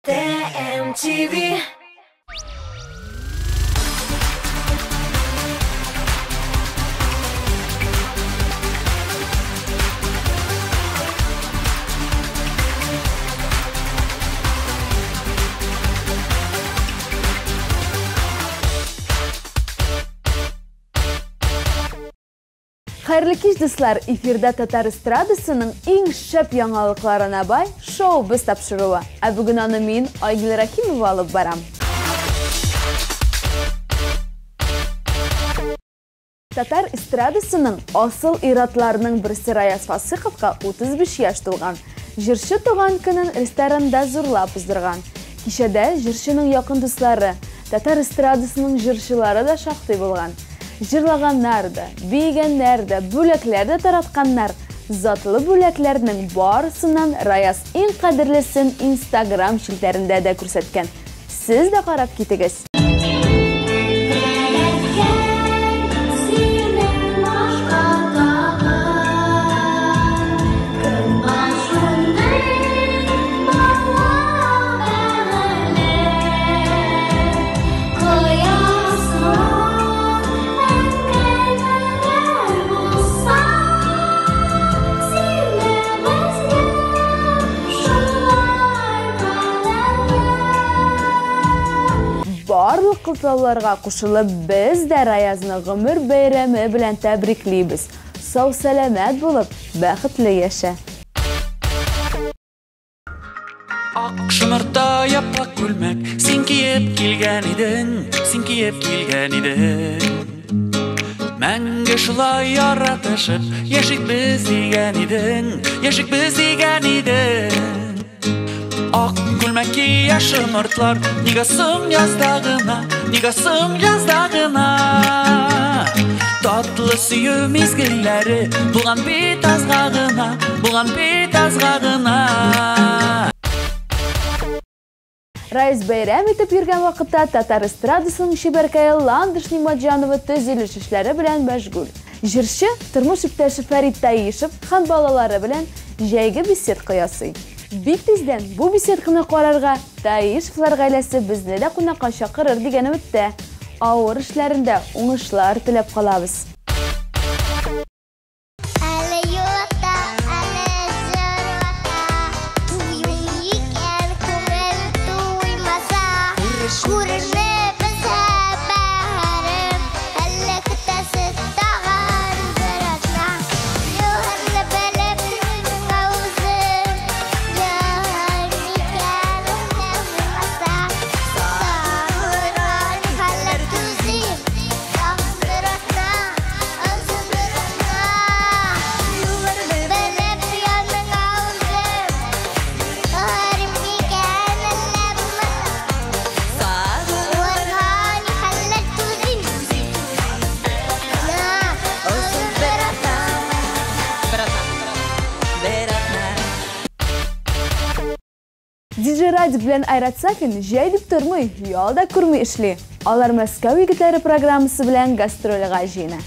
TMTV. Xayrlı kech do'stlar, efirda Tatar estradasining eng shap yangiliklarına bay show biz topshiruvi. Bugun uni men Oygul Rakimova olib boram. Tatar estradasining asıl iratlarining birisi Rayaz Fasiqovga 35 yosh to'lgan. Jirshi tug'an kunin restoranda zo'rlab uzdirgan. Kechada jirshining yaqin do'stlari, Tatar estradasining jirshilari da shaqti bo'lgan. Jırlaganlar da, beygenler de, bölekler de taratkanlar, zatlı böleklerinin barısından Rayaz en kadirlisin Instagram şilterinde de көрсеткен. Siz de qarab ketigiz. Барлық кылтауларга кушылып, biz de Rayaz'ны гомер бәйрәме белән тәбриклибез. Сау сәламәт булып, бәхетле яшә. Акшымырта япрак күлмәк, син киеп килгән идең. Мәңге шулай яратышып, яшик без дигән идең. Ак күлмәк кияшым ыртлар, нигасым яздагына. Татлы сөю мизгилләре, булган бит азгагына. Райаз бәйрәм итеп йөргән вакытта Татар эстрадасының шибәркәе Ландыш Нимаджанова төзелеш эшләре белән мәшгуль. Җырчы тормыш иптәше Фәрит Таишев һәм балалары белән җәйге беседка ясый. Бик тиздән бу беседканы карарга Таишевлар гаиләсе безне дә кунакка чакырыр дигән үметтә. Авыр эшләрендә уңышлар теләп калабыз. DJ Радик белән Айрат Сафин җәй дип тормый, ялда күрми эшли. Алар Мәскәү егетләре программасы белән гастрольгә җыена.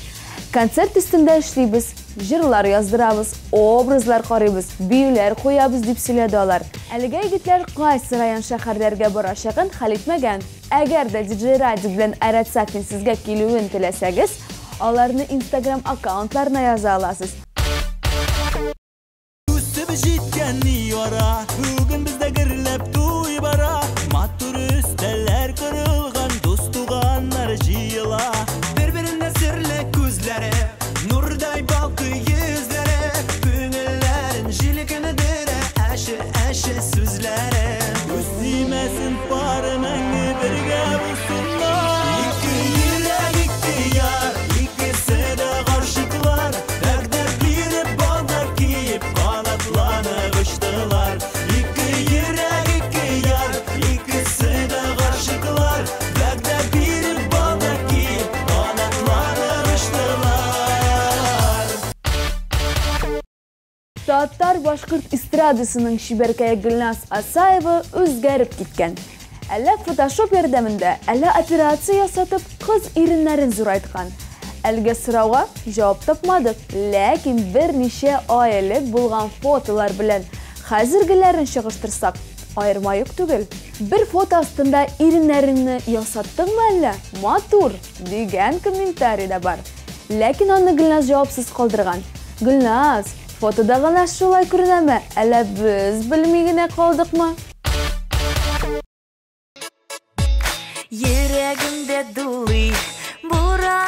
Концерт өстендә эшлибез, җырлар яздырабыз, образлар карыйбыз, биюләр куябыз дип сөйләде алар. Әлегә егетләр кайсы район шәһәрләргә барачагын хәл итмәгән. Әгәр дә DJ Радик белән Айрат Сафин сезгә килүен теләсәгез, аларны Instagram аккаунтларына яза аласыз. Bugün bizde gırlep duy bara, matur üsteller kırılgan, dost tuğanlar jıyıla. Birbirine sirle күзләре, nurday balkı yüzlere, күңелләрен жилекені dere, әші сүзләре. Üstümesin parı мәңгі бірге bulsunlar. İki yürek, iki yar, ikisi de karşıklar. Dərdə birib balda kiyip, kanatlanıp uçtular. Татар башкорт эстрадасының шибәркәе Гөлназ Асаева үзгәреп киткән. Әллә фотошоп ярдәмендә, әллә операция ясатып кыз иреннәрен зурайткан. Әлгә сорауга җавап тапмадык, ләкин берничә ай элек булган фотолар белән хәзергеләрен чыгыштырсак, айырма юк түгел. Bir фото астында иреннәреңне ясаттыңмы әллә? Матур дигән комментарий да бар. Ләкин аны Гөлназ җавапсыз калдырган. Гөлназ, фотода гына шулай күренәме? Әллә без белми генә калдыкмы? Йөрәгемдә дулый бураннар,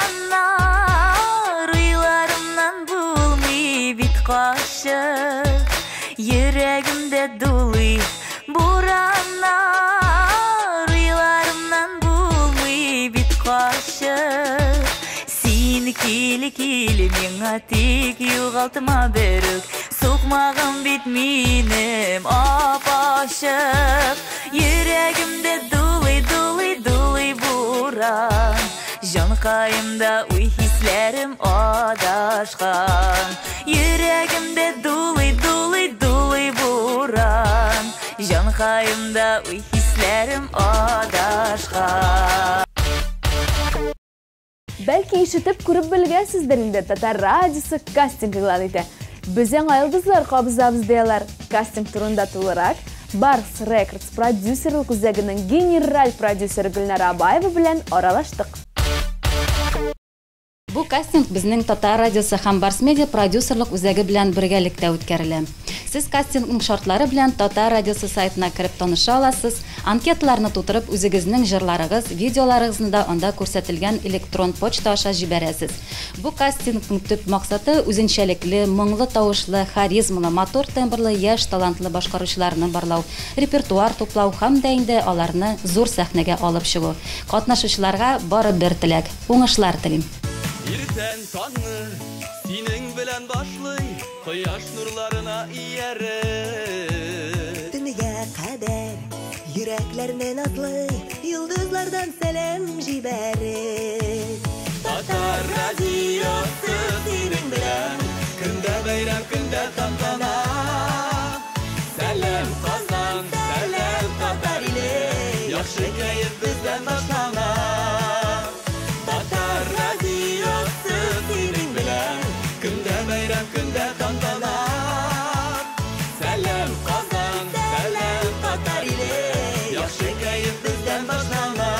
уйларымнан булмый бит кашык. Йөрәгемдә дулый бураннар, уйларымнан булмый бит кашык. Син киле миңа тик югалтма берүк, сукмагым бит минем апашык. Йөрәгемдә дулый буран, җанкаемда уй хисләрем адашкан. Йөрәгемдә дулый буран, җанкаемда уй хисләрем адашкан. Бәлки ишетеп күреп белгәнсездер инде, Татар радиосы кастинг игълан итә. Безнең айылдызлар кабызабыз диялар. Кастинг турында тулырак Барс Records продюсерлык үзәгенең генераль продюсеры Гөлнара Абаева белән аралаштык. Бу кастинг безнең Татар радиосы һәм Барс медиа продюсерлык үзәге белән бергәлектә үткәрелә. Сез кастингның шартлары белән Татар радиосы сайтына кирип таныша аласыз. Анкеталарны тутырып, үзегезнең җырларыгыз, видеоларыгызны да анда күрсәтелгән электрон почта аша җибәрәсез. Бу кастингның төп максаты үзенчәлекле, моңлы тавышлы, харизмалы, матур тембрлы, яшь талантлы башкаручыларны барлау, репертуар туплау һәм дә инде аларны зур сәхнәгә алып чыгу. Катнашучыларга бары бер теләк, уңышлар телим. Иртән таңны синең белән башлый, кояш нурларына ияреп. Төнгә кадәр йөрәкләрне назлый, йолдызлардан сәлам җибәреп. Татар радиосы синең белән, көндә бәйрәм, көндә тантана. Сәлам Казан, сәлам Татар иле, яхшы кәеф бездән башлана. Татар радиосы синең белән, көндә бәйрәм, көндә тантана. Сәлам Казан, сәлам Татар иле, яхшы кәеф бездән башлана.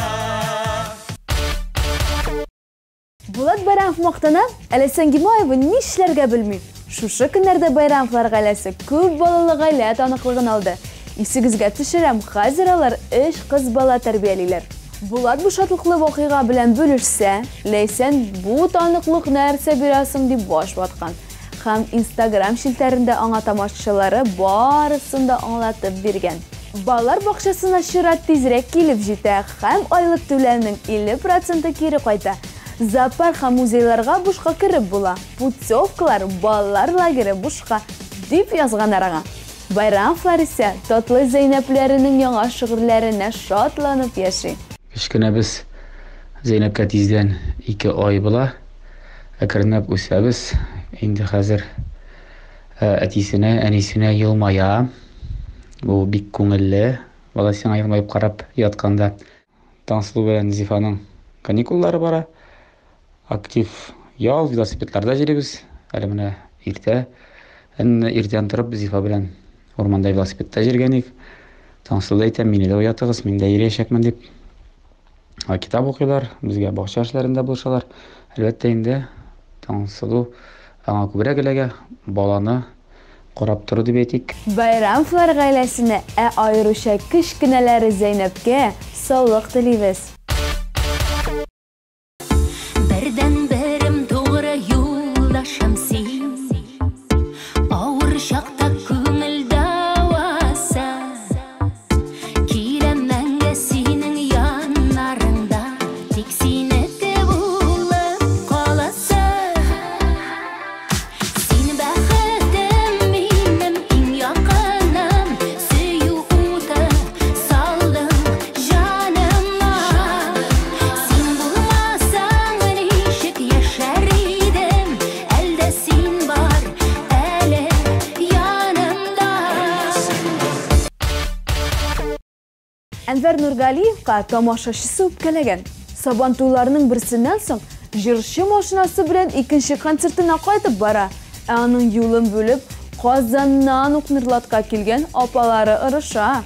Булат Байрамов мактана, әле Сәнгимаева нишләргә белми. Шушы көннәрдә Байрамовлар гаиләсе күп балалы гаилә таныклыгын алды. Исегезгә төшерәм, хәзер алар 3 кыз бала тәрбиялиләр. Булат бу шатлыклы вакыйга белән бүлешсә, Ләйсән бу таныклык нәрсә бирәсең дип баш ваткан. Һәм Instagram шилтәрендә аңа тамашачылары барысын да аңлатып биргән. Балалар бакчасына чират тизрәк килеп җитә һәм айлык түләүнең 50% кире кайта. Зоопарк һәм музейларга бушка киреп була. Путевкалар балалар лагере бушка дип язганнар аңа. Байрамовлар исә татлы Зәйнәпләренең яңа шигырьләренә шатланып яши. Кечкенә без Зәйнәпкә тиздән 2 ай була. Әкренләп үсәбез. Инде хәзер әтисенә, әнисенә елмая. Бу бик күңелле. Баласына елмайып карап ятканда Таңсылу белән Зифаның каникуллары бара. Актив ял, велосипедларда җөрибез. Әле менә иртән торып Зифа белән орманда велосипедта җөргәнек. Таңсылу әйтә, мине дә уятыгыз, мин дә йөриячәкмен дип. Китап укыйлар, безгә бакча эшләрендә булышалар. Әлбәттә инде Таңсылу аңа күбрәк эләгә, баланы карап тору дип әйтик. Байрамовлар гаиләсенә аеруча кечкенәләре Зәйнәпкә саулык телибез. Бердән берем тугры юлдашым син, авыр чакта күңел дәвасы. Киләм мәңге синең яннарыңда, тик синеке булып каласы. Син бәхетем минем, иң якыным, сөю уты салдың җаныма. Син булмасаң ничек яшәр идем, әлдә син бар әле янымда. Әнвәр Нургалиевка тамашачысы үпкәләгән. Сабантуйларның берсеннән соң җырчы машинасы белән икенче концертына кайтып бара. Аның юлын бүлеп, Казаннан ук Нырлатка килгән апалары ырыша.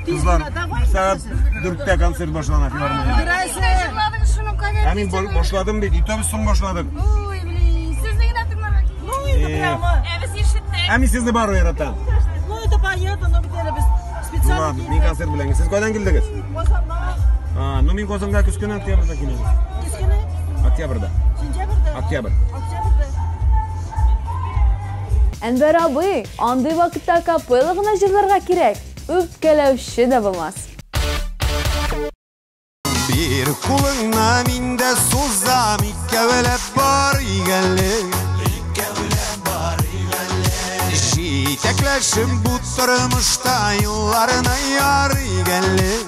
Kızlar saat 4'te konser başlanır filarmoniya. Amin başladım dedi. Tabii son başladık. Amin sizni baro yaratan. Men konser bilan. Siz qaydan keldingiz? Men Qozonga kuz kuni oktyabrda kelamiz. Kuz kuni? Oktyabrda. Oktyabr. Enver abi, андай vaqtda kapelagina jillarga kerak. Öpkelavchi de bo'lmas. Bir kuluna minde suzam ikkevelep bar igellik. Jitekleşim bu tırmışta yıllarına yar igellik.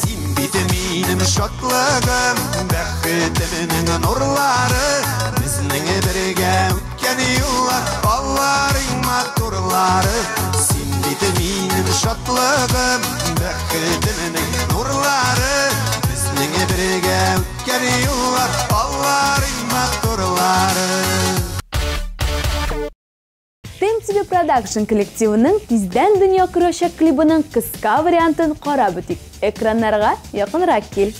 Sin bitiminim şatlığım, bekhitiminin nurları. Bizning birge ötken yıllar, balların maturları. Sin bitiminim şatlığım, bekhitiminin nurları. Bizning birge ötken yıllar, balların maturları. TMTV Production kollektivining Tizdan dunyo kurashi klibining qisqa variantini qarab o'tik. Ekranlarga yaqinroq kel.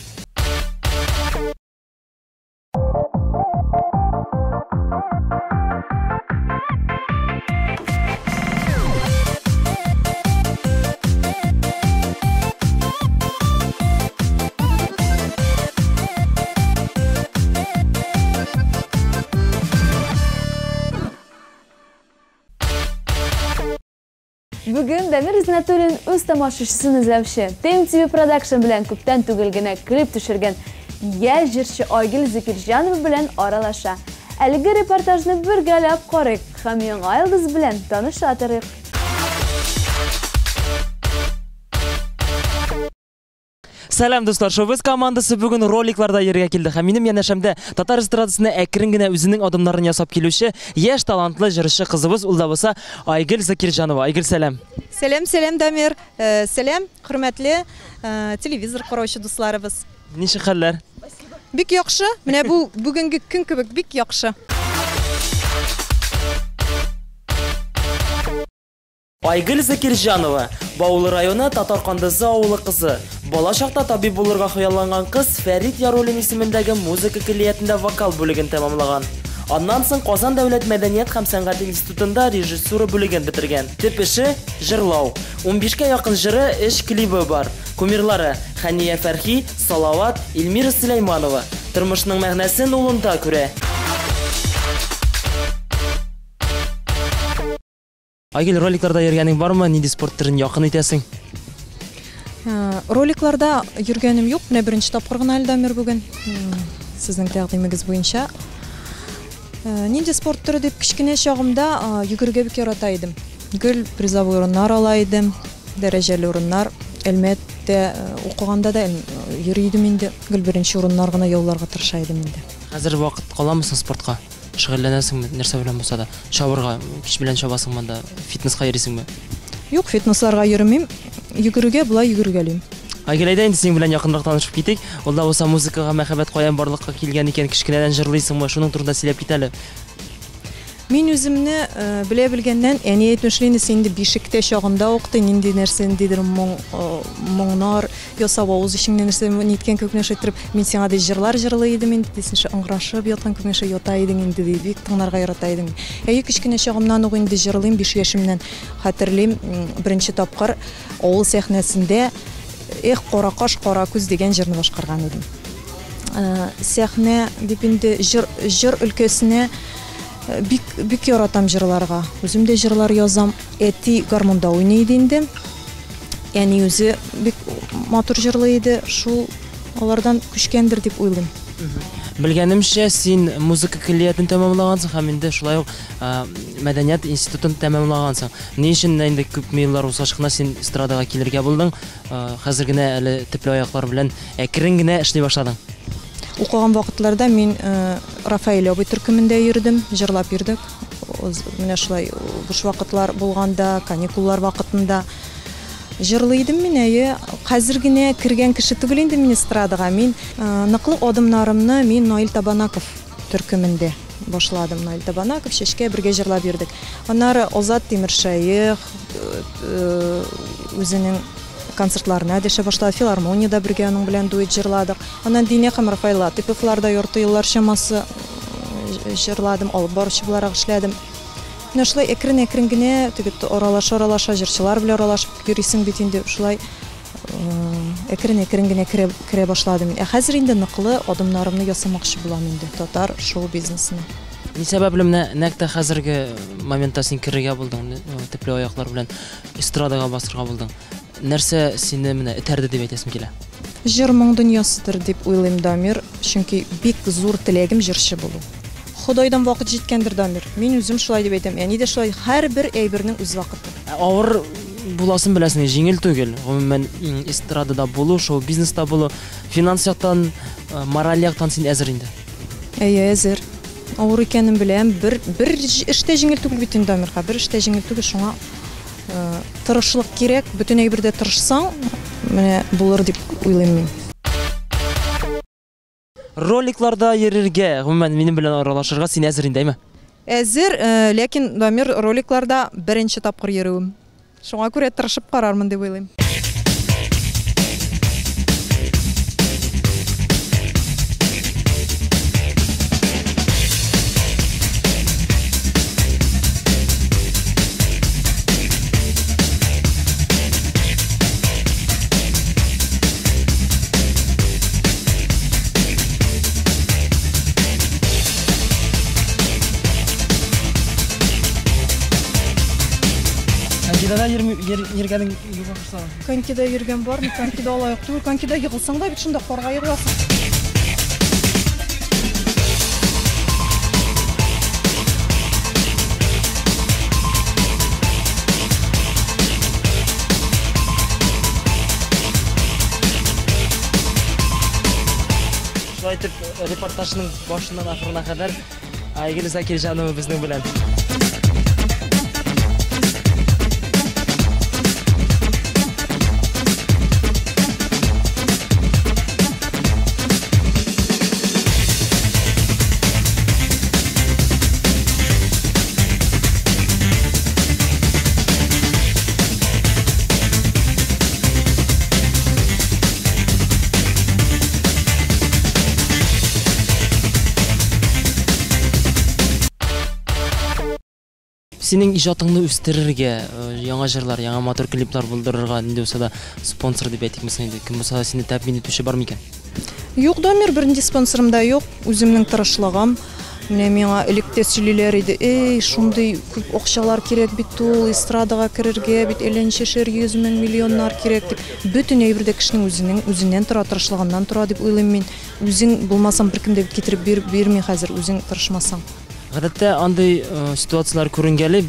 Bugun Damir Iznatulin o'z tomoshabchisini izlovchi TMTV Production bilan ko'pdan tugilgina klip tushirgan yosh jirchi Oygul Zikirjanova bilan oralasha. Aligi reportajni birgalab qaraylik ham yangi yildiz bilan tanishatiriq. Salam do'stlar, Showbiz komandasi bugun roliklarda yerga keldi. Ham menim yanashamda Tatar estradasini akringina o'zining odamlarini yasab keluvchi yosh talantli jirchi qizimiz ulda bo'lsa Oygul Zikirjanova. Oygul salam. Salam Damir. Salam hurmatli televizor qarovchi do'stlarimiz. Nechun xallar? Bik yaxshi. Mana bu bugungi kun kibik bik yaxshi. Oygul Zikirjanova, Bovul rayoni Tatarqandizi avuli qizi. Bola chaqda tabib bo'lirga xayollangan qiz Farid Yarolim ismidagi muzika kliyatida vokal bo'ligini tamomlagan. Ondan so'ng Qozon davlat madaniyat ham san'at institutida rejissura bo'ligini bitirgan. Tip ishi jirlov. 15 ga yaqin jiri ish klibi bor. Kumirlari Xaniya Farhi, Salovat, Ilmira Sulaymonova. Turmushning ma'nosini o'linda ko'ra. Oygul, roliklarda yurganing bormi? Nidi sport turini yoqin etasing? Roliklarda yurganim yo'q. Mana birinchi topqir gina Damir bugun. Sizning taqdimingiz bo'yicha. Nidi sport turi deb kichkina chog'imda yugurga bikor edim. Gul prizavoy o'rinlar olaydim, darajali o'rinlar. Albatta o'qiganda da yuriydim endi. Gul birinchi o'rinlarga yo'llarga tirishaydim endi. Hozir vaqt qolamisiz sportga? Shug'ullanasizmi? Narsa bilan bo'lsa-da, shovirga, kish bilan shobasingmi, fitnessga yurisingmi? Yo'q, fitnesslarga yurmayman. Yugurga bular yugurgalim. Aygelayda endi sen bilan yaqinroq tanishib ketik. Unda bo'lsa muzikaga muhabbat qo'ygan borliqqa kelgan ekan, kichkinadan jirlaysingmi? Shuning turida silab ketali. Men o'zimni bila bilgandan, ya'ni 70-lik endi beshikda chog'imda o'qdi, endi narsani dedir mo'ngnar yo savoz ishingni narsa netgan ko'p narsa aytib, men senga de jirlaydim endi desincha angrashib yotgan ko'p narsa yotaydim endi deydi, tinglarga yarataydim. Kichkina chog'imdan endi jirlayim 5 yoshimdan xatirlayim, birinchi topqir ovul sahnasida qora qosh qora ko'z degan jirni boshqargan edim. Sahna deb endi jir ülkesine bik yaratam jirlarga. O'zimda jirlar yozam, eti garmonda o'ynaydi endi. Ya'ni o'zi bik motor jirlaydi, shu ulardan kuchgandir deb o'yladim. Bilganimcha sen muzika kliyatini tamomlagansan, ham endi shulay madaniyat institutini tamomlagansan. Ne uchun endi ko'p yillar o'sashqina sen estradaga kelirga bo'lding? Hozirgina hali tipli oyoqlar bilan akringina ishlay boshlading. O'qigan vaqtlarda men Rafael Oboy turkumida yurdim, jirlab yurdik. Mana shulay bo'sh vaqtlar bo'lganda, kanikullar vaqtida jirlaydim men. Hozirgina kirgan kishi tugul endi men estradaga men naqli odamlarimni men Noil Tabanakov turkumida башладым. Наил Табанаков, Шешке бергә җырлап йөрдек. Аннары Озат Тимершәев үзенең концертларына дәшә башлады, филармониядә бергә аның белән дуэт җырладык. Аннан Дине һәм Рафаил Латыповларда ярты еллар чамасы җырладым, алып баручы буларак эшләдем. Менә шулай әкрен-әкрен генә аралаша җырчылар белән аралашып йөрисең бит инде шулай әкрен-әкрен генә керә башладым. Хәзер инде ныклы адымнарымны ясамакчы булам инде татар шоу бизнесына. Ни сәбәпле менә нәкъ хәзерге моментта син керергә булдың, төпле аяклар белән эстрадага басырга булдың. Нәрсә сине менә этәрде дип әйтәсем килә? Җыр моң дөньясыдыр дип уйлыйм, Дамир, чөнки бик зур теләгем җырчы булу. Худайдан вакыт җиткәндер, Дамир. Мин үзем шулай дип әйтәм. Әни дә шулай, һәрбер әйбернең үз вакыты. Авыр буласын беләсең, җиңел түгел. Гомумән эстрадада булу, шоу бизнеста булу, финанс яктан, мораль яктан син әзер инде. Әзер. Авыр икәнен беләм. Бер эштә җиңел түгел бит инде, Дамир. Бер эштә җиңел түгел, шуңа тырышлык кирәк. Бөтен әйбердә тырышсаң, менә булыр дип уйлыйм мин. Роликларда йөрергә, гомумән минем белән аралашырга син әзер индеме? Әзер, ләкин Дамир роликларда беренче тапкыр йөрүем. Шуңа күрә тырышып карармын дип уйлыйм. Конькида йөргән бармы? Конькида алаяк түгел. Конькида йыгылсаң да бит шунда карга йыгыласың. Шулай итеп, репортажның башыннан ахырына кадәр Айгөл Закирҗанова безнең белән. Синең иҗатыңны үстерергә, яңа җырлар, яңа мотор клиплар булдырырга инде булса да спонсор дип әйтикме инде. Кем булса сине тәэмин итүче бар микән? Юк, Дамир, бернинди спонсорым да юк. Үземнең тырышлыгым. Менә миңа электә сөйлиләр иде. Шундый күп акчалар кирәк бит ул эстрадага керергә, бит әйләнчешер 100 мең миллионнар кирәк дип. Бөтен әйбердә кешенең үзеннән тора, тырышлыгыннан тора дип уйлыйм мин. Үзең булмасаң беркем дә китереп бирми хәзер, үзең тырышмасаң. Гадәттә андый ситуациялар күренгәле,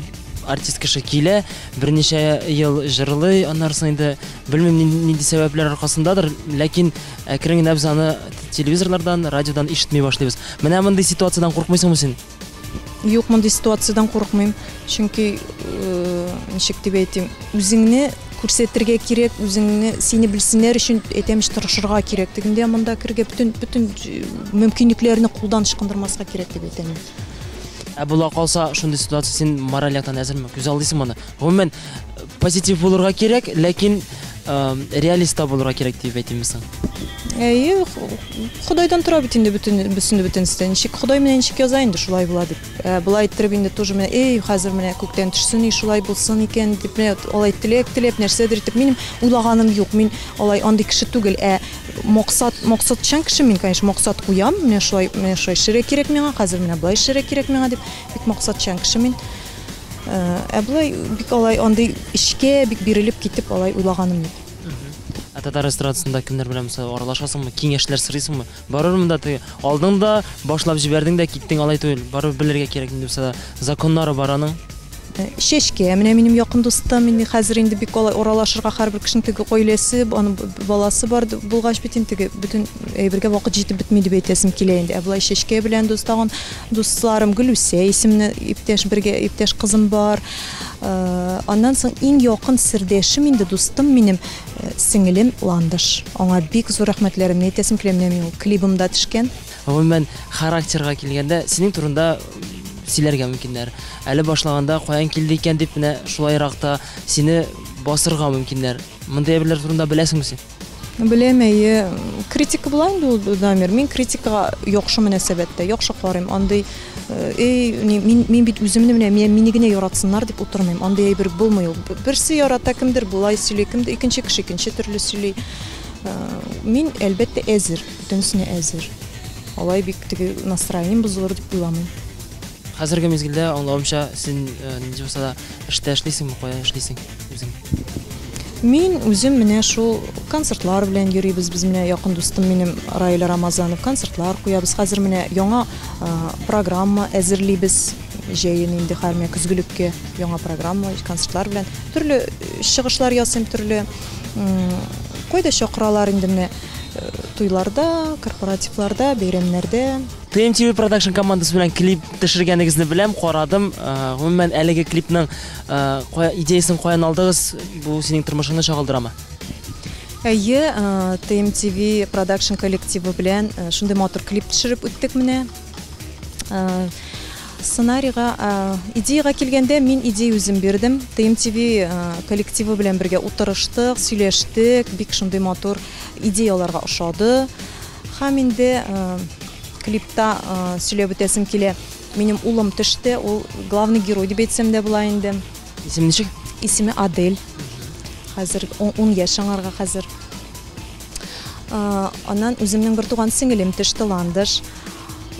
артист кеше килә, берничә ел җырлый, аннан соң инде белмим нинди сәбәпләр аркасындадыр, ләкин әкрен генә без аны телевизорлардан, радиодан ишетми башлыйбыз. Менә мондый ситуациядән куркмыйсыңмы син? Юк, мондый ситуациядән куркмыйм, чөнки ничек дип әйтим, үзеңне күрсәтергә кирәк, үзеңне сине белсеннәр өчен әйтәмеш тырышырга кирәк. Дигәндә монда кергә бөтен мөмкинлекләрне кулдан ычкындырмаска кирәк дип әйтәм. Була калса, шундый ситуация син мораль яктан әзерме? Күз алдыйсың моны. Гомумән позитив булырга кирәк, ләкин реалист булырга кирәк дип әйтәмсең. Худайдан тора бит инде бөтенсен. Ничек Худай менән ничек яза инде шулай була дип. Булай иттереп инде тоже менә хәзер менә күктән төшсен, шулай булсын икән дип менә алай теләп нәрсәдер итеп минем уйлаганым юк. Мин алай андый кеше түгел. Максатчан кеше мин, конечно, максат куям. Менә шулай эшерә кирәк миңа, хәзер менә булай эшерә кирәк миңа дип бик максатчан кеше мин. Булай бик алай андый эшкә бик бирелеп китеп алай уйлаганым юк. Татар эстрадасында кемнәр белән аралашасыңмы, киңәшләр сорыйсыңмы? Барырмы да алдыңда башлап җибәрдең дә киттең алай түгел. Барып белергә кирәк инде булса да законнары бар аның. Шешке, менә минем якын дустым, мин хәзер инде бик алай аралашырга һәрбер кешенең теге гаиләсе, аның баласы бар булгач бит инде бөтен әйбергә вакыт җитеп бетми дип әйтәсем килә инде. Булай Шешке белән дустаган дусларым Гөлүсә исемле иптәш кызым бар. Аннан соң иң якын сердәшем инде дустым минем сеңелем Ландыш. Аңа бик зур рәхмәтләремне әйтәсем килә, менә мин клибымда төшкән. Гомумән характерга килгәндә, синең турында сөйләргә мөмкиннәр. Әле башлаганда каян килде икән дип менә шулайракта сине басырга мөмкиннәр. Мондай әйберләр турында беләсеңме син? Беләм, критика була инде ул Дамир. Мин критикага яхшы мөнәсәбәттә, яхшы карыйм. Андый мин бит үземне менә мине генә яратсыннар дип утырмыйм. Андый әйбер булмый ул. Берсе ярата, кемдер булай сөйли, кемдер икенче кеше икенче төрле сөйли. Мин әлбәттә әзер, бүтәнсенә әзер. Алай бик теге настроением бозылыр дип уйламыйм. Хәзерге мизгелдә аңлавымча син нинди булса да эштә эшлисеңме, кая эшлисең үзең? Мин үзем менә шул концертлар белән йөрибез. Без менә якын дустым минем Раил Рамазанов концертлар куябыз. Хәзер менә яңа программа әзерлибез. Җәен инде һәрмә көзгелеккә яңа программа, концертлар белән төрле чыгышлар ясыйм, төрле кайда чакыралар инде менә туйларда, корпоративларда, бәйрәмнәрдә. TMTV Production командасы белән клип төшергәнегезне беләм, карадым. Гомумән әлеге клипның идеясын каян алдыгыз? Бу синең тормышыңны чагылдырамы? Әйе, TMTV Production коллективы белән шундый матур клип төшереп үттек менә. Сценарийга, идеяга килгәндә мин идея үзем бирдем. TMTV коллективы белән бергә утырыштык, сөйләштек, бик шундый матур идеяларга ошады. Һәм инде клипта сөйләп үтәсем килә. Минем улым төште, ул главный герой дип әйтсәм дә була инде. Исеме ничек? Исеме Адель. Хәзер 10 яшь аңарга хәзер. Аннан үземнең бер туган сеңелем төште, Ландыш.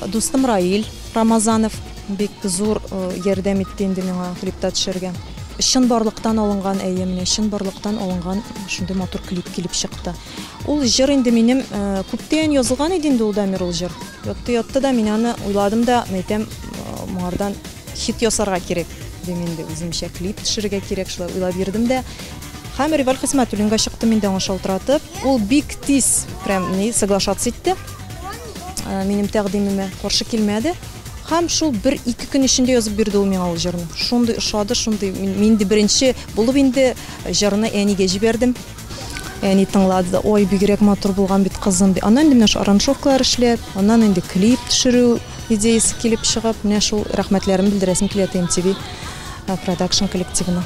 Дустым Раил Рамазанов бик зур ярдәм итте инде миңа клипта төшергә. Чын барлыктан алынган, әйемне чын барлыктан алынган шундый матур клип килеп чыкты. Ул җыр инде минем күптән язылган иде инде ул Дамир ул җыр. Ятты да мин аны уйладым да, әйтәм, моңардан хит ясарга кирәк. Димен дә үземчә клип төшергә кирәк, шулай уйлап йөрдем дә. Һәм Ривал Хисмәтуллинга чыкты миндә аңа шалтыратып. Ул бик тиз прям соглашаться итте. Минем тәкъдимемә каршы килмәде. Һәм шул 1-2 көн эчендә язып бирде ул миңа ул җырны. Шундый ошады, шундый мин дә беренче булып инде җырны әнигә җибәрдем. Әни тыңлады, ой, бигрәк матур булган бит кызым ди. Аннан инде менә аранжировкалар эшләп, аннан инде клип төшерү идеясы килеп чыгып, менә шул рәхмәтләрен белдерәсем килә TMTV Production коллективына.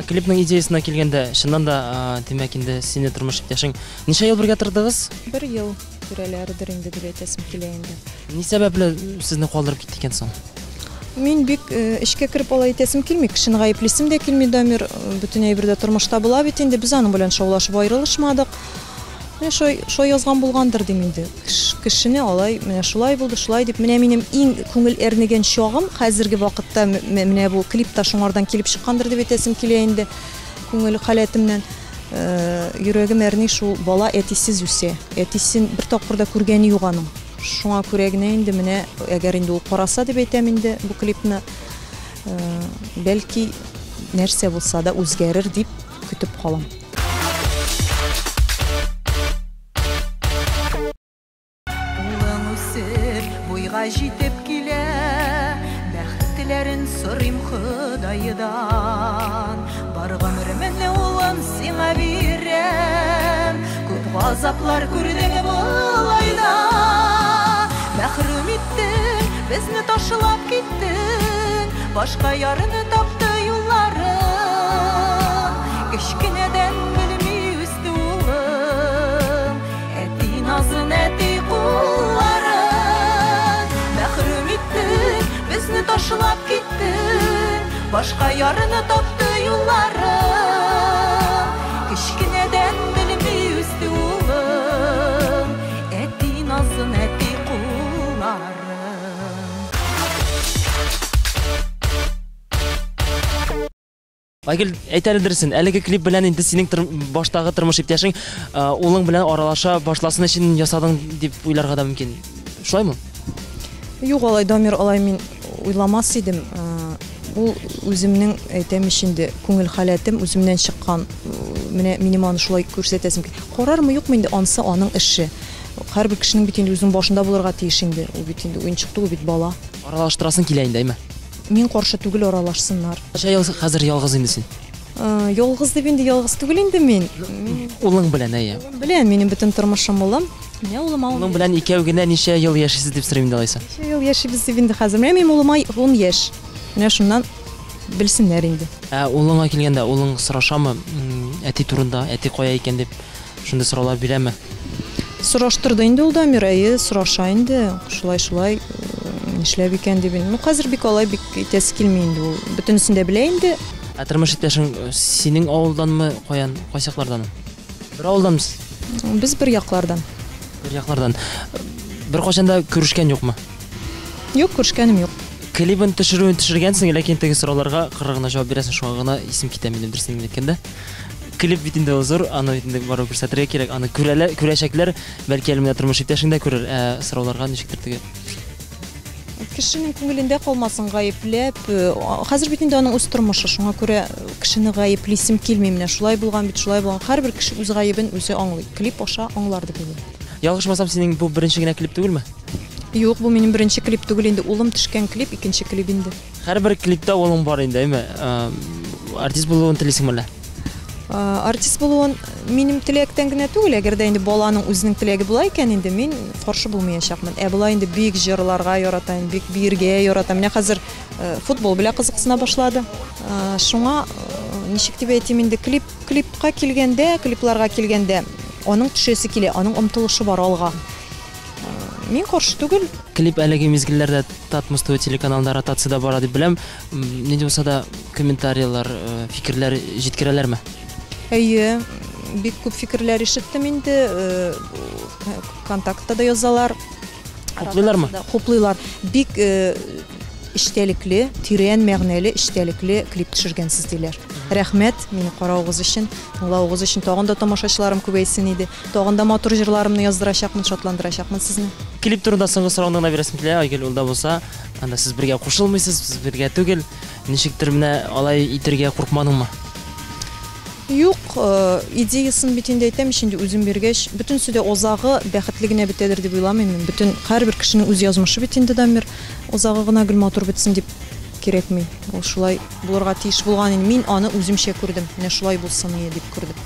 Клипның идеясына килгәндә, чыннан да димәк инде сине тормыш иптәшең ничә ел бергә тордыгыз? 1 ел тирәләрдер инде дип әйтәсем килә инде. Ни сәбәпле сезне калдырып китте икән соң? Мин бик эшкә кирип алай итәсем килми, кешене гаеплисем дә килми, Дамир. Бөтен әйбердә тормышта була бит инде, без аның белән шаулашып аерылышмадык. Менә шой язган булгандыр дим инде. Кешене алай, менә шулай булды, шулай дип, менә минем иң күңел әрнегән чагым хәзерге вакытта менә бу клипта шуңардан килеп чыккандыр дип әйтәсем килә инде. Күңел халәтемнән йөрәгем әрни шул бала әтисез үсә. Әтисен бер тапкырда күргәне юк аның. Шуңа күрә генә инде менә әгәр инде ул караса дип әйтәм инде бу клипны бәлки нәрсә булса да үзгәрер дип көтеп калам. Улың үсеп, буйга җитеп килә, бәхетләрен сорыйм Худайдан. Бар гомремне улым сиңа бирәм, күп газаплар күрдең булайда. Мәхрүм иттең, безне ташлап киттең, башка ярыны тапты юлларың. Кечкенәдән белми үсте улым, әти назын, әти кулларын. Мәхрүм иттең, безне ташлап киттең, башка ярыны тапты юлларың. Кечкенәдән белми үсте улым, әти назын, әти Айгөл, әйтәледерсең, әлеге клип белән инде синең баштагы тормыш иптәшең улың белән аралаша башласын өчен ясадың дип уйларга да мөмкин. Шулаймы? Юк, алай Дамир, алай мин уйламас идем. Ул үземнең әйтәм инде күңел халәтем үземнән чыккан. Менә минем аны шулай күрсәтәсем ки. Карармы юкмы инде ансы аның эше. Һәрбер кешенең бит инде үзенең башында булырга тиеш инде. Ул бит инде уенчык, ул бит бала. Аралаштырасың килә инде, әйме? Мин каршы түгел аралашсыннар. Хәзер ялгыз инде син. Ялгыз дип инде ялгыз түгел инде мин. Улың белән әйе. Белән минем бөтен тормышым улым. Менә улым Уның белән икәү генә ничә ел яшисез дип сорыйм инде алайса. ел яшибез дип инде хәзер. Менә минем улыма 10 яшь. Менә шуннан белсеннәр инде. Улыңа килгәндә, улың сорашамы, әти турында, әти кая икән дип шундый сораулар бирәме? Сораштырды инде ул да Мирайы, сораша инде. Шулай нишләп икән дип. Хәзер бик алай бик итәсе килми инде ул. Бөтенсен дә белә инде. Тормыш иптәшең синең авылданмы, каян, кайсы яклардан? Бер авылданмысыз? Без бер яклардан. Бер яклардан. Бер качанда күрешкән юкмы? Юк, күрешкәнем юк. Клибын төшергәнсең, ләкин теге сорауларга кырыгына җавап бирәсең, шуңа гына исем китә минем дөресен әйткәндә. Клип бит инде зур, аны бит инде барып күрсәтергә кирәк, аны күрәчәкләр, бәлки әле менә тормыш иптәшең дә күрер, сорауларга ничектер теге. Кешенең күңелендә калмасын гаепләп, хәзер бит инде аның үз тормышы, шуңа күрә кешене гаеплисем килми, менә шулай булган бит, шулай булган. Һәрбер кеше үз гаебен үзе аңлый. Клип аша аңлар дип уйлыйм. Ялгышмасам, синең бу беренче генә клип түгелме? Юк, бу минем беренче клип түгел инде, улым төшкән клип, икенче клип инде. Һәрбер клиптә улың бар инде, әйме? Артист булуын телисеңме әллә? Артист булуын минем теләктән генә түгел, әгәр дә инде баланың үзенең теләге була икән инде, мин каршы булмаячакмын. Була инде бик җырларга яратам, бик биергә яратам. Менә хәзер футбол белән кызыксына башлады. Шуңа ничек дип әйтим инде, клипка килгәндә, клипларга килгәндә, аның төшәсе килә, аның омтылышы бар алга. Мин каршы түгел. Клип әлеге мизгилләрдә Татмосту телеканалында ротациядә бара дип беләм. Нинди булса да комментарийлар, фикерләр җиткерәләрме? Әйе, бик күп фикерләр ишеттем инде, контактта да язалар. Хуплыйлармы? Хуплыйлар. Бик иштәлекле, тирән мәгънәле, иштәлекле клип төшергәнсез диләр. Рәхмәт, мине карауыгыз өчен, тыңлауыгыз өчен. Тагын да тамашачыларым күбәйсен иде. Тагын да матур җырларымны яздырачакмын, шатландырачакмын сезне. Клип турында соңгы сорауны гына бирәсем килә, Айгөл, ул да булса, анда сез бергә кушылмыйсыз, сез бергә түгел. Ничектер менә алай итәргә куркмадыңмы? Юк, идеясын бит инде әйтәм, инде үзем биргәч, бөтенсе дә озагы бәхетле генә бетәдер дип уйламыйм мин. Бөтен һәрбер кешенең үз язмышы бит инде дамир. Озагы гына гел матур бетсен дип кирәкми. Ул шулай булырга тиеш булган инде. Мин аны үземчә күрдем. Менә шулай булсын дип күрдем.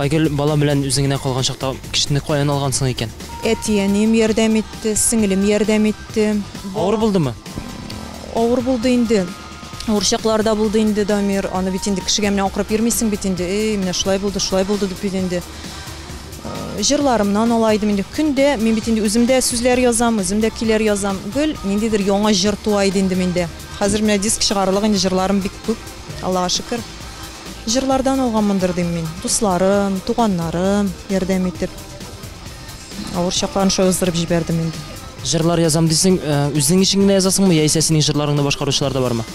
Айгөл, бала белән үзеңнә калган чакта кешене каян алгансың икән? Әтиянем ярдәм итте, сеңлем ярдәм итте. Авыр булдымы? Авыр булды инде. Урчакларда булды инде дамир, аны бит инде кешегә менә акырып йөрмисең бит инде. Менә шулай булды дип бит инде. Җырларымнан алайдым инде. Көндә мин бит инде үземдә сүзләр язам, үземдә килер язам. Гөл ниндидер яңа җыр туа иде инде миндә. Хәзер менә диск чыгарлык инде җырларым бик күп. Аллага шөкер. Җырлардан алганмындыр дим мин. Дусларым, туганнарым ярдәм итеп. Авырчакларны шулай уздырып җибәрдем инде. Җырлар язам дисең, үзең өчен генә язасыңмы, яисә синең җырларыңны башкаручылар да бармы?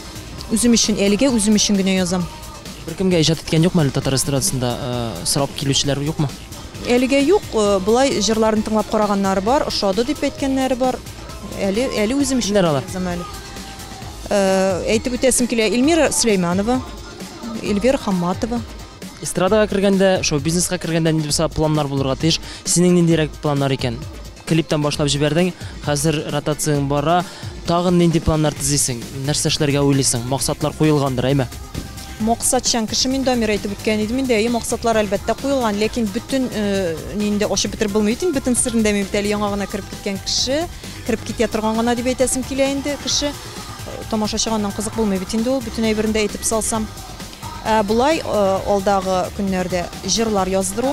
Үзем өчен, әлегә үзем өчен генә язам. Беркемгә иҗат иткән юкмы әле татар эстрадасында сорап килүчеләр юкмы? Әлегә юк, булай җырларын тыңлап караганнар бар, ошады дип әйткәннәр бар. Әле үзем өчен язам әле. Әйтеп үтәсем килә, Эльмира Сөләйманова, Эльвира Хамматова. Эстрадага кергәндә, шоу-бизнеска кергәндә нинди булса планнар булырга тиеш. Синең ниндирәк планнар икән? Клиптан башлап җибәрдең, хәзер ротацияң бара, тагын нинди планнар төзисең? Нәрсә эшләргә уйлыйсың? Максатлар куелгандыр, әйме? Максатчан кеше мин дамир әйтеп үткән идем инде, максатлар әлбәттә куелган, ләкин бөтен нинди ачып бетереп булмый икән, бөтен сырын да мин бит әле яңа гына кирип киткән кеше, кирип китә торган гына дип әйтәсем килә инде, кеше тамашачыганнан кызык булмый бит инде ул, бөтен әйберендә әйтеп салсам. Булай алдагы көннәрдә җырлар яздыру,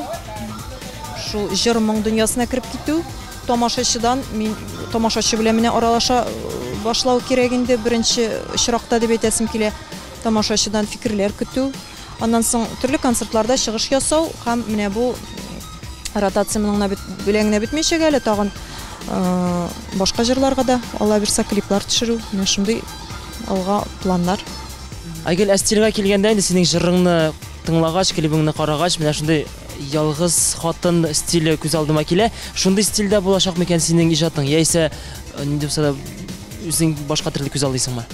шул җыр моң дөньясына кирип китү, тамашачыдан мин тамашачы белән менә аралаша башлау кирәк инде беренче очракта дип әйтәсем килә. Тамашачыдан фикерләр көтү, аннан соң төрле концертларда чыгыш ясау һәм менә бу ротация менә белән генә бетмәйчәк әле, тагын башка җырларга да Алла бирсә клиплар төшерү, менә шундый алга планнар. Айгөл, стильгә килгәндә инде синең җырыңны тыңлагач, клибыңны карагач, менә шундый ялгыз хатын стиле күз алдыма килә. Шундый стильдә булачак микән синең иҗатың, яисә нинди булса да үзең башка төрле күз алдысыңмы?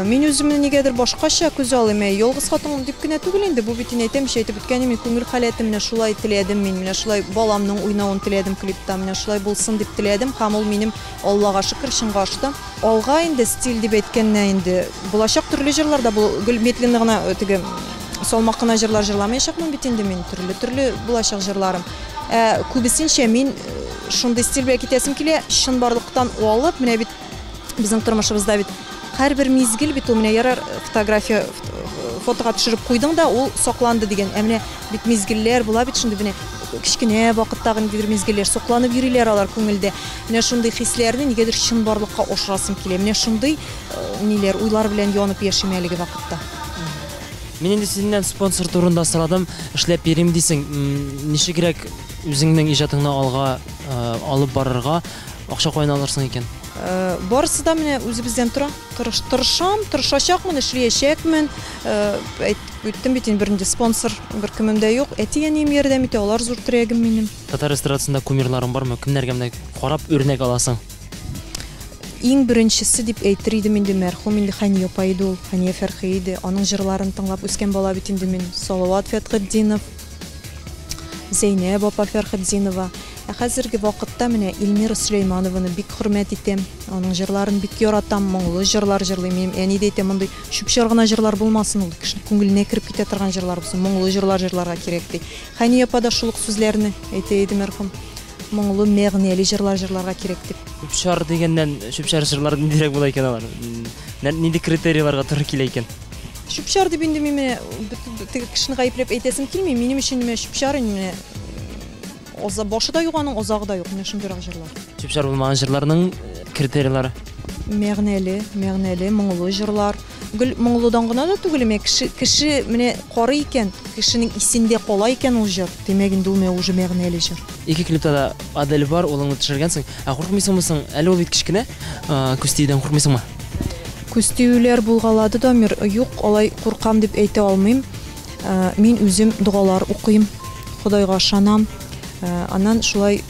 Мин үземне нигәдер башкача күз алыйм, ялгыз хатын дип кенә түгел инде, бу бит әйтәм, әйтеп үткәнем, мин күңел халәтем менә шулай теләдем, мин менә шулай баламның уйнавын теләдем клипта, менә шулай булсын дип теләдем, һәм ул минем Аллага шөкер чынга ашты. Алга инде стиль дип әйткәннән инде булачак төрле җырларда бу гел метленно гына теге салмак кына җырлар җырламаячакмын бит инде мин, төрле булачак җырларым. Күбесенчә мин шундый стиль белән китәсем килә, чынбарлыктан алып, менә бит безнең тормышыбызда бит һәрбер мизгел бит ул менә ярар фотография фотога төшереп куйдың да, ул сакланды дигән. Менә бит мизгелләр була бит шундый менә кичкенә вакыттагы ниндидер мизгелләр сакланып йөриләр алар күңелдә. Менә шундый хисләрне нигәдер чынбарлыкка ашырасым килә. Менә шундый ниләр уйлар белән янып яшим әлеге вакытта. Мен инде синнән спонсор турында сорадым, эшләп бирим дисең, ничегрәк үзеңнең иҗатыңны алга алып барырга акча кайдан алырсың икән? Барысы да менә үзебездән тора. Тырышачакмын, эшләячәкмен. Әйттем бит инде беренче спонсор беркемем дә юк. Әти-әнием ярдәм итә, алар зур терәгем минем. Татар эстрадасында кумирларың бармы? Кемнәргә менә карап үрнәк аласың? Иң беренчесе дип әйтер идем инде мәрхүм инде Хания апа иде ул, Хания Фәрхи иде. Аның җырларын тыңлап үскән бала бит инде мин. Салават Фәтхетдинов, Зәйнәб апа Фәрхетдинова. Хәзерге вакытта менә Илмира Сөләйманованы бик хөрмәт итәм. Аның җырларын бик яратам, моңлы җырлар җырлыйм. Әни дә әйтә, мондый шүпчәр гына җырлар булмасын, ул кеше күңеленә кирип китә торган җырлар булсын, моңлы җырлар җырларга кирәк ди. Хания апа да шул сүзләрне әйтә иде мәрхүм. Моңлы, мәгънәле җырлар җырларга кирәк дип. Шүпчәр дигәннән, шүпчәр җырлар ниндирәк була икән алар? Нинди критерийларга туры килә икән? Шүпчәр дип инде мин теге кешене гаепләп әйтәсем килми. Минем өчен менә шүпчәр инде башы да юк, аның азагы да юк. Менә шундый җырлар. Шүпчәр булмаган җырларның критерийлары? Мәгънәле, моңлы җырлар. Гел моңлыдан гына да түгел, кеше менә карый икән, кешенең исендә кала икән ул җыр. Димәк инде ул уже мәгънәле җыр. Ике клипта да Адель бар, улыңны төшергәнсең. Куркмыйсыңмы? Әле ул бит кичкенә, күстидән куркмыйсыңмы? Күстиюләр булгалады да, юк, алай куркам дип әйтә алмыйм. Мин үзем дугалар укыйм, Худайга ышанам. Аннан шулай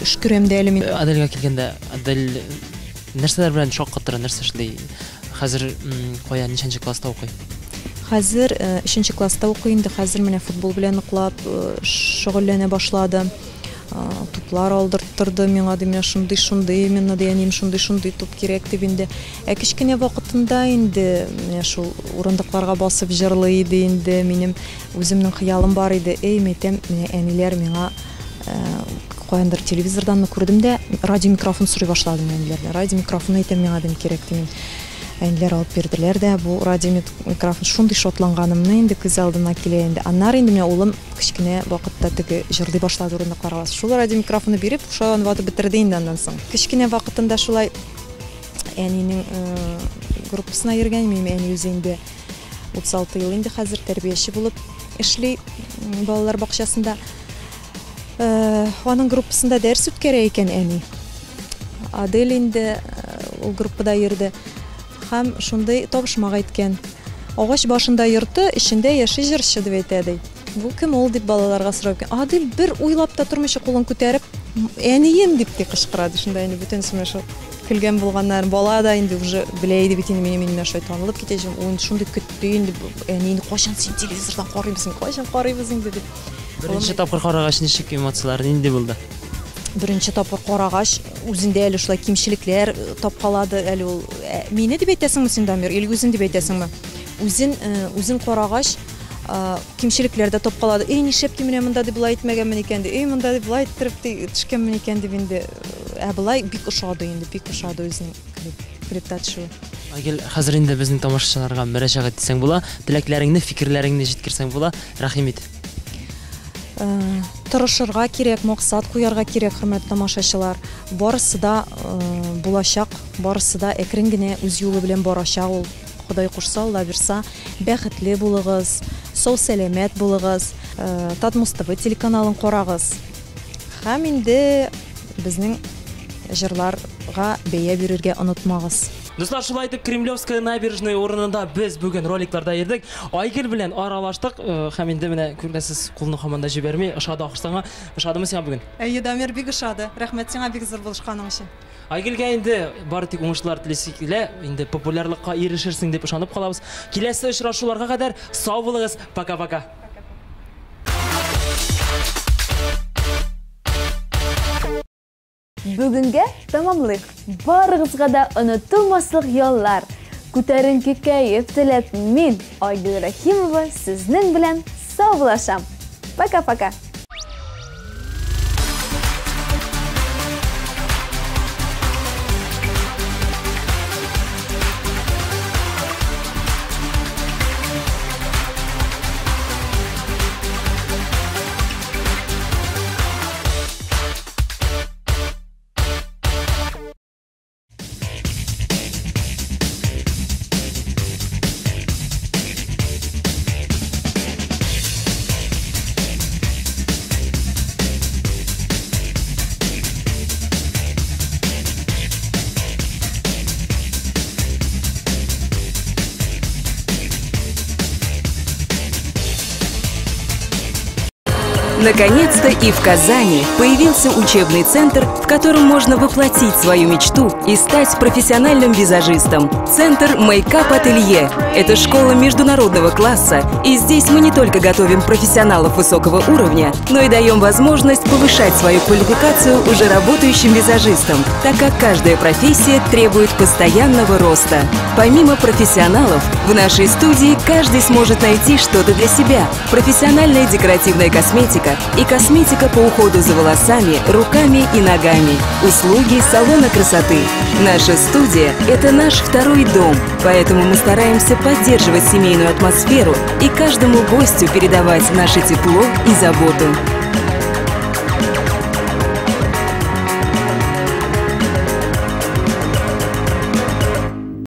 шөкерем дә әле мин. Адельгә килгәндә, Адель нәрсәләр белән шаккаттыра, нәрсә эшли? Хәзер кая, ничәнче класста укый? Хәзер 3нче класста укый инде. Хәзер менә футбол белән ныклап шөгыльләнә башлады. Туплар алдырттырды миңа, менә шундый, мен дә яним шундый туп кирәк дип инде. Кичкенә вакытында инде менә шул урындыкларга басып җырлый иде инде. Минем үземнең хыялым бар иде. Мәйтәм, менә әниләр миңа каяндыр телевизордан күрдем дә, радио микрофон сорый башладым әниләрдән. Радио микрофон әйтәм миңа дим кирәк дип. Әниләр алып бирделәр дә, бу радио микрофон шундый шатланганымны инде күз алдыма килә инде. Аннары инде менә улым кичкенә вакытта теге җырлый башлады урындыкларга. Шул радио микрофонны биреп, шулай ватып бетерде инде аннан соң. Кичкенә вакытында шулай әнинең группасына йөргән, минем әни үзе инде 36 ел инде хәзер тәрбияче булып эшли балалар бакчасында. Аның группасында дәрс үткәрә икән әни. Адель инде ул группада йөрде. Һәм шундый табышмак әйткән. Агач башында йорты, эчендә яши җырчы дип әйтә ди. Бу кем ул дип балаларга сорап. Адель бер уйлап та тормыйча кулын күтәреп, әнием дип кычкырады. Шунда инде бүтән сымашы көлгән булганнар, бала да инде уже белә иде бит инде минем шайтанлык китәҗем. Ул шундый көтте инде. Әни кайчан син телевизордан карыйбыз, кайчан карыйбыз инде дип. Беренче тапкыр карагач ничек эмоциялар инде булды? Беренче тапкыр карагач үзендә әле шулай кимчелекләр тапкалады әле ул. Мине дип әйтәсеңме син, Дамир, или үзен дип әйтәсеңме? Үзен карагач кимчелекләр дә тапкалады. Нишәп ди менә монда дип булай әйтмәгәнмен икән ди. Монда дип булай әйттереп төшкәнмен икән дип инде. Булай бик ошады инде, бик ошады үзенең клипта төшү. Агел, хәзер инде безнең тамашачыларга мөрәҗәгать итсәң була, теләкләреңне, фикерләреңне җиткерсәң була, рәхим ит. Тырышырга кирәк, максат куярга кирәк, хөрмәтле тамашачылар. Барысы да булачак, барысы да әкрен генә үз юлы белән барачак ул. Худай кушса, Алла бирса, бәхетле булыгыз, сау сәламәт булыгыз, Татмустыбы телеканалын карагыз. Һәм инде безнең җырларга бәя бирергә онытмагыз. Дуслар, шулай итеп Кремлевская набережная урынында без бүген роликларда йөрдек. Айгөл белән аралаштык. Һәм инде менә күрәсез, кулны һаман да җибәрми. Ышады ахырсаңа. Ышадымы сиңа бүген? Дамир, бик ышады. Рәхмәт сиңа бик зур булышканың өчен. Айгөлгә инде бары тик уңышлар телисек килә. Инде популярлыкка ирешерсең дип ышанып калабыз. Киләсе очрашуларга кадәр сау булыгыз. Пока-пока. Бүгенгә тамамлыйк. Барыгызга да онытылмаслык яллар. Күтәренке кәеф теләп мин, Айгөл Рәхимова, сезнең белән сау булашам. Пока-пока. Наконец-то и в Казани появился учебный центр, в котором можно воплотить свою мечту и стать профессиональным визажистом. Центр Мейкап Ателье – это школа международного класса, и здесь мы не только готовим профессионалов высокого уровня, но и даем возможность повышать свою квалификацию уже работающим визажистам, так как каждая профессия требует постоянного роста. Помимо профессионалов, в нашей студии каждый сможет найти что-то для себя. Профессиональная декоративная косметика и косметика по уходу за волосами, руками и ногами. Услуги салона красоты. Наша студия – это наш второй дом, поэтому мы стараемся поддерживать семейную атмосферу и каждому гостю передавать наше тепло и заботу.